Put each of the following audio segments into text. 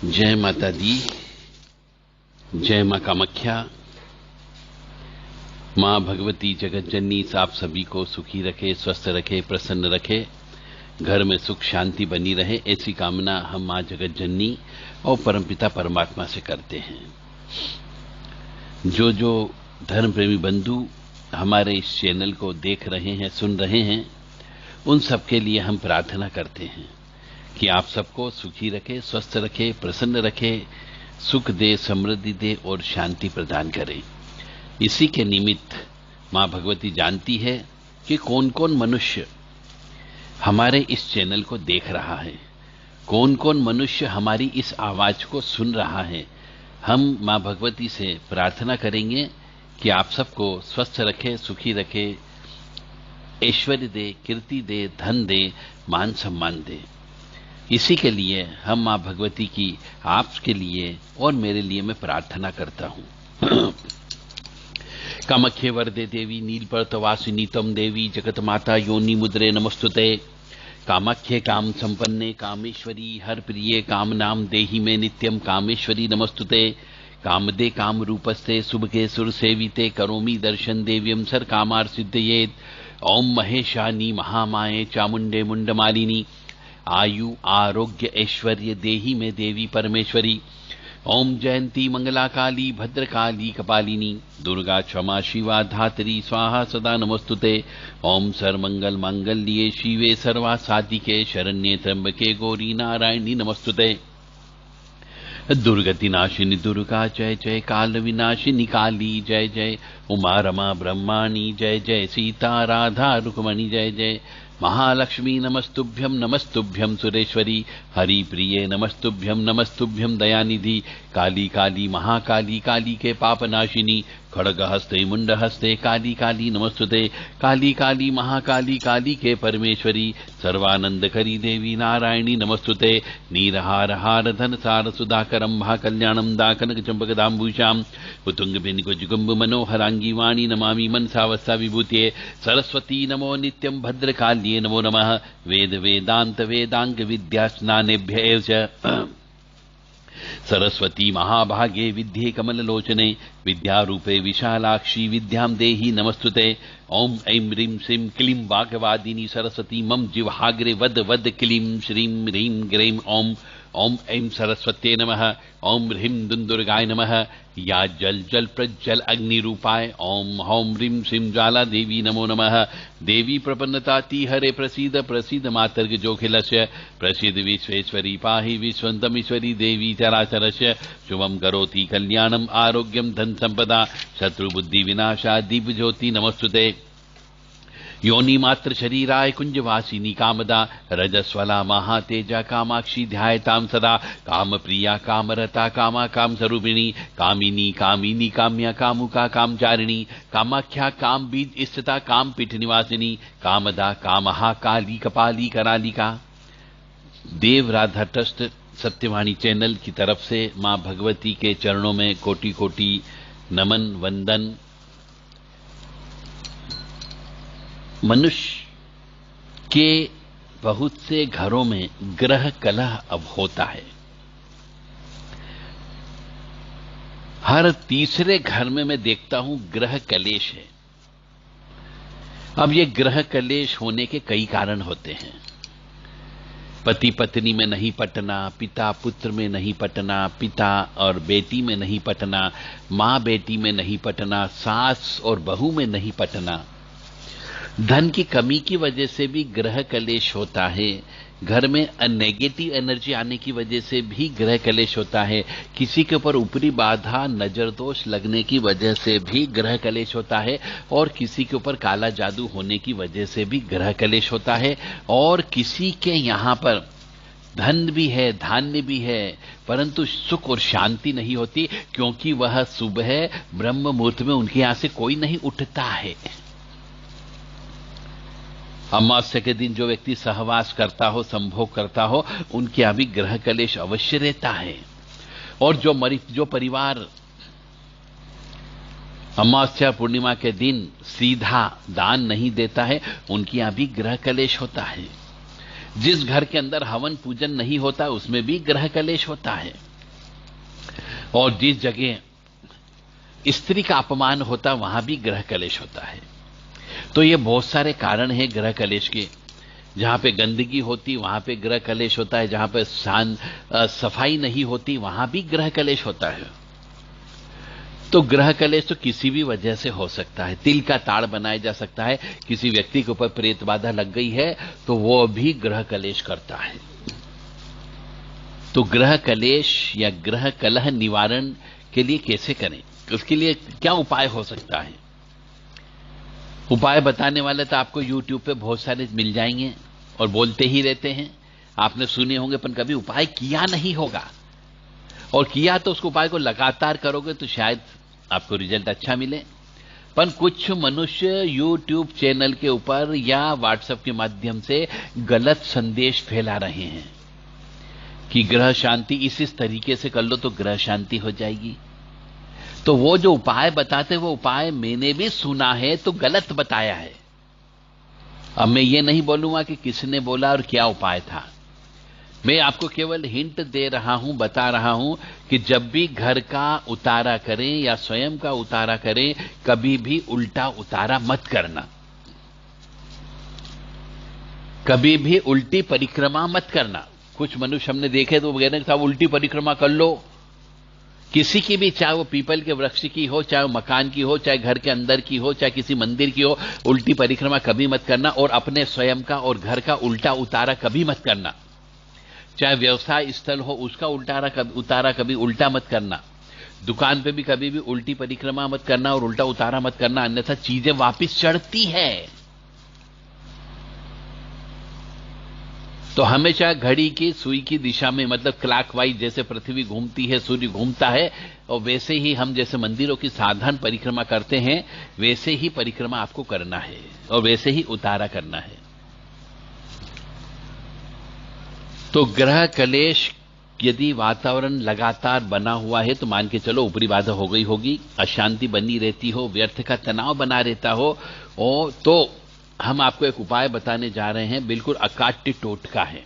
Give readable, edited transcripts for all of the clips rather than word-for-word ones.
जय माता दी, जय मां कामाख्या। मां भगवती जगत जननी आप सभी को सुखी रखे, स्वस्थ रखे, प्रसन्न रखे, घर में सुख शांति बनी रहे, ऐसी कामना हम मां जगत जननी और परमपिता परमात्मा से करते हैं। जो जो धर्म प्रेमी बंधु हमारे इस चैनल को देख रहे हैं, सुन रहे हैं, उन सबके लिए हम प्रार्थना करते हैं कि आप सबको सुखी रखे, स्वस्थ रखे, प्रसन्न रखे, सुख दे, समृद्धि दे और शांति प्रदान करे। इसी के निमित्त मां भगवती जानती है कि कौन कौन मनुष्य हमारे इस चैनल को देख रहा है, कौन कौन मनुष्य हमारी इस आवाज को सुन रहा है। हम मां भगवती से प्रार्थना करेंगे कि आप सबको स्वस्थ रखे, सुखी रखे, ऐश्वर्य दे, कीर्ति दे, धन दे, मान सम्मान दे। इसी के लिए हम मां भगवती की आपके लिए और मेरे लिए मैं प्रार्थना करता हूं। कामाख्ये वरदे देवी नीलपर्तवासिनी तम देवी जगत माता योनि मुद्रे नमस्तुते। कामाख्ये काम संपन्ने कामेश्वरी हर प्रिये काम नाम देहि में नित्यम कामेश्वरी नमस्तुते। कामदे काम रूपस्ते शुभके सुर सेविते करोमि दर्शन देव्यम सर कामार सिद्धयेत। ओम महेशानी महामाये चामुंडे मुंडमालिनी आयु आरोग्य ऐश्वर्य देहि में देवी परमेश्वरी। ओम जयंती मंगला काली भद्रकाली कपालिनी दुर्गा क्षमा शिवा धात्री स्वाहा सदा नमस्तुते। ओम सर्वमंगल मांगल्ये शिवे सर्वा साधिके शरण्ये त्र्यंबके गौरी नारायणी नमस्तुते। दुर्गति नाशिनी दुर्गा जय जय, काल विनाशिनी काली जय जय, उमा रमा ब्रह्माणी जय जय, सीता राधा रुक्मणी जय जय, महालक्ष्मी नमस्तुभ्यं नमस्तुभ्यं सुरेश्वरी, हरि प्रिये नमस्तुभ्यं नमस्तुभ्यं दयानिधि, काली काली महाकाली काली के पापनाशिनी, खड्गहस्ते मुंडहस्ते काली काली नमस्तुते। काली काली महाकाली काली के परमेश्वरी, सर्वानंदकरी देवी नारायणी नमस्तुते। नीरहार हार धन सार सुधाकरं भा कल्याणं दाकनक चंपकदाम्बुजां पुतुंग बिंकुजुगुम्ब मनोहरांगी वाणी नमामि मनसावस्था विभूते। सरस्वती नमो नित्यं भद्रकाल्ये नमो नमः। वेद वेदांत वेदांग विद्या स्नानेभ्य च सरस्वती महाभागे विद्ये कमललोचने, विद्यारूपे विशालाक्षी विद्यां देहि नमस्तुते। ओम ऐं ह्रीं श्रीं क्लीं वाग्वादिनी सरस्वती मम जिह्वाग्रे वद वद क्लीं श्रीं ह्रीं ग्रीं ओम। ओम ऐं सरस्वत्यै नमः। ओम ह्रीं दुंदुर्गाय नमः। या जल जल प्रज्वल अग्नि रूपाय ओम हौं ह्रीं श्रीं ज्वाला देवी नमो नमः। देवी प्रपन्नताति हरे प्रसीद प्रसीद मातर्ग जोखिलस्य, प्रसीद विश्वेश्वरी पाहि विश्वन्तमीश्वरी देवी चराचरस्य। शुभं करोति कल्याणं आरोग्यं धन संपदा, शत्रुबुद्धि विनाशा दिव्य ज्योति नमस्तुते। योनि मात्र शरीराय कुंजवासिनी कामदा, रजस्वला महातेजा कामाक्षी ध्यायतां सदा। काम प्रिया कामरता कामा काम स्वरूपिणी, कामिनी कामिनी काम्या कामुका कामचारिणी, कामाख्या काम बीज स्थिता काम पीठ निवासिनी, कामदा कामहा काली कपाली करालिका। देव राधा ट्रस्ट सत्यवाणी चैनल की तरफ से मां भगवती के चरणों में कोटि कोटि नमन वंदन। मनुष्य के बहुत से घरों में ग्रह कलह अब होता है। हर तीसरे घर में मैं देखता हूं ग्रह कलेश है। अब ये ग्रह कलेश होने के कई कारण होते हैं। पति पत्नी में नहीं पटना, पिता पुत्र में नहीं पटना, पिता और बेटी में नहीं पटना, मां बेटी में नहीं पटना, सास और बहू में नहीं पटना। धन की कमी की वजह से भी ग्रह कलेश होता है। घर में नेगेटिव एनर्जी आने की वजह से भी ग्रह कलेश होता है। किसी के ऊपर ऊपरी बाधा नजर दोष लगने की वजह से भी ग्रह कलेश होता है, और किसी के ऊपर काला जादू होने की वजह से भी ग्रह कलेश होता है। और किसी के यहां पर धन भी है, धान्य भी है, परंतु सुख और शांति नहीं होती, क्योंकि वह सुबह ब्रह्म मुहूर्त में उनके यहां से कोई नहीं उठता है। अमावस्या के दिन जो व्यक्ति सहवास करता हो, संभोग करता हो, उनके यहां भी ग्रह कलेश अवश्य रहता है। और जो परिवार अमावस्या पूर्णिमा के दिन सीधा दान नहीं देता है, उनके यहां भी ग्रह कलेश होता है। जिस घर के अंदर हवन पूजन नहीं होता, उसमें भी ग्रह कलेश होता है। और जिस जगह स्त्री का अपमान होता वहां भी ग्रह कलेश होता है। तो ये बहुत सारे कारण हैं ग्रह कलेश के। जहां पे गंदगी होती वहां पे ग्रह कलेश होता है, जहां पे सफाई नहीं होती वहां भी ग्रह कलेश होता है। तो ग्रह कलेश तो किसी भी वजह से हो सकता है। तिल का ताड़ बनाया जा सकता है, किसी व्यक्ति के ऊपर प्रेत बाधा लग गई है तो वो भी ग्रह कलेश करता है। तो ग्रह कलेश या ग्रह कलह निवारण के लिए कैसे करें, उसके लिए क्या उपाय हो सकता है? उपाय बताने वाले तो आपको YouTube पे बहुत सारे मिल जाएंगे और बोलते ही रहते हैं, आपने सुने होंगे, पर कभी उपाय किया नहीं होगा। और किया तो उसको उपाय को लगातार करोगे तो शायद आपको रिजल्ट अच्छा मिले। पर कुछ मनुष्य YouTube चैनल के ऊपर या WhatsApp के माध्यम से गलत संदेश फैला रहे हैं कि ग्रह शांति इस तरीके से कर लो तो ग्रह शांति हो जाएगी। तो वो जो उपाय बताते वो उपाय मैंने भी सुना है तो गलत बताया है। अब मैं ये नहीं बोलूंगा कि किसने बोला और क्या उपाय था, मैं आपको केवल हिंट दे रहा हूं, बता रहा हूं कि जब भी घर का उतारा करें या स्वयं का उतारा करें, कभी भी उल्टा उतारा मत करना, कभी भी उल्टी परिक्रमा मत करना। कुछ मनुष्य हमने देखे तो वो कहते हैं साहब उल्टी परिक्रमा कर लो, किसी की भी, चाहे वो पीपल के वृक्ष की हो, चाहे वो मकान की हो, चाहे घर के अंदर की हो, चाहे किसी मंदिर की हो, उल्टी परिक्रमा कभी मत करना। और अपने स्वयं का और घर का उल्टा उतारा कभी मत करना। चाहे व्यवसाय स्थल हो उसका उतारा कभी उल्टा मत करना। दुकान पे भी कभी भी उल्टी परिक्रमा मत करना और उल्टा उतारा मत करना, अन्यथा चीजें वापिस चढ़ती है। तो हमेशा घड़ी की सुई की दिशा में, मतलब क्लॉकवाइज, जैसे पृथ्वी घूमती है, सूर्य घूमता है, और वैसे ही हम जैसे मंदिरों की साधारण परिक्रमा करते हैं वैसे ही परिक्रमा आपको करना है और वैसे ही उतारा करना है। तो ग्रह कलेश यदि वातावरण लगातार बना हुआ है तो मान के चलो ऊपरी बाधा हो गई होगी, अशांति बनी रहती हो, व्यर्थ का तनाव बना रहता हो, और तो हम आपको एक उपाय बताने जा रहे हैं, बिल्कुल अकाट्य टोटका है।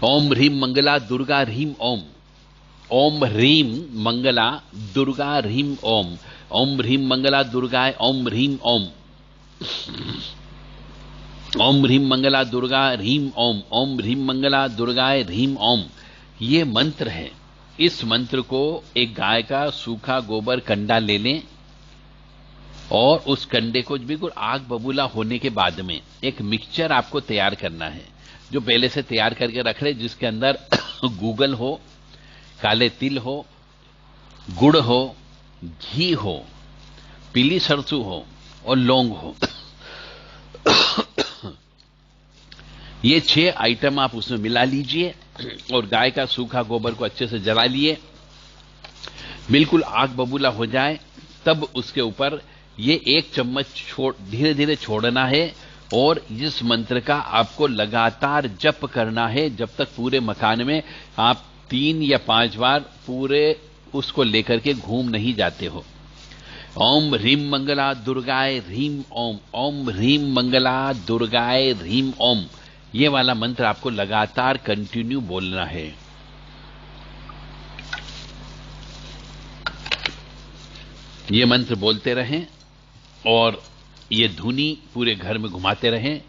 ओम ह्रीम मंगला दुर्गा ह्रीम ओम, ओम ह्रीम मंगला दुर्गा ह्रीम ओम, ओम ह्रीम मंगला दुर्गाय ओम ह्रीम ओम, ओम ह्रीम मंगला दुर्गा ह्रीम ओम, ओम ह्रीम मंगला दुर्गाय ह्रीम ओम। ये मंत्र है। इस मंत्र को एक गाय का सूखा गोबर कंडा ले लें और उस कंडे को बिल्कुल आग बबूला होने के बाद में एक मिक्सचर आपको तैयार करना है, जो पहले से तैयार करके रख ले, जिसके अंदर गूगल हो, काले तिल हो, गुड़ हो, घी हो, पीली सरसों हो और लौंग हो। ये 6 आइटम आप उसमें मिला लीजिए और गाय का सूखा गोबर को अच्छे से जला लिए, बिल्कुल आग बबूला हो जाए, तब उसके ऊपर ये 1 चम्मच धीरे धीरे छोड़ना है और इस मंत्र का आपको लगातार जप करना है जब तक पूरे मकान में आप 3 या 5 बार पूरे उसको लेकर के घूम नहीं जाते हो। ओम ह्रीम मंगला दुर्गाय ह्रीम ओम, ओम ह्रीम मंगला दुर्गाय ह्रीम ओम, ये वाला मंत्र आपको लगातार कंटिन्यू बोलना है। ये मंत्र बोलते रहें और ये धुनी पूरे घर में घुमाते रहें।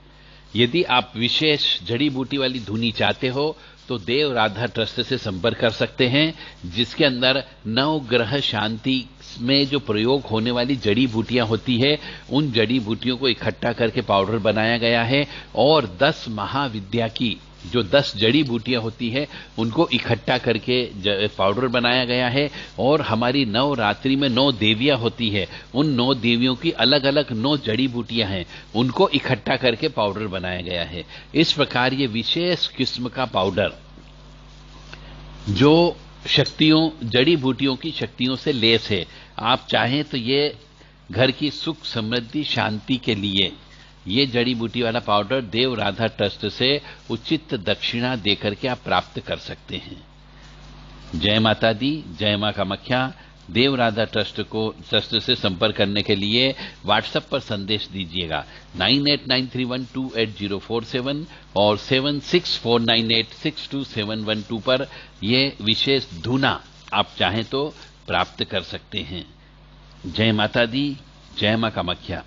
यदि आप विशेष जड़ी बूटी वाली धुनी चाहते हो तो देव राधा ट्रस्ट से संपर्क कर सकते हैं, जिसके अंदर 9 ग्रह शांति में जो प्रयोग होने वाली जड़ी बूटियां होती है, उन जड़ी बूटियों को इकट्ठा करके पाउडर बनाया गया है और 10 महाविद्या की जो 10 जड़ी बूटियां होती है उनको इकट्ठा करके पाउडर बनाया गया है। और हमारी नवरात्रि में 9 देवियां होती है, उन 9 देवियों की अलग अलग 9 जड़ी बूटियां हैं, उनको इकट्ठा करके पाउडर बनाया गया है। इस प्रकार ये विशेष किस्म का पाउडर जो शक्तियों, जड़ी बूटियों की शक्तियों से लेस है, आप चाहें तो ये घर की सुख समृद्धि शांति के लिए ये जड़ी बूटी वाला पाउडर देव राधा ट्रस्ट से उचित दक्षिणा देकर के आप प्राप्त कर सकते हैं। जय माता दी, जय मां कामाख्या। देव राधा ट्रस्ट से संपर्क करने के लिए व्हाट्सएप पर संदेश दीजिएगा 9893128047 और 7649862712 पर। यह विशेष धुना आप चाहें तो प्राप्त कर सकते हैं। जय माता दी, जय मां कामाख्या।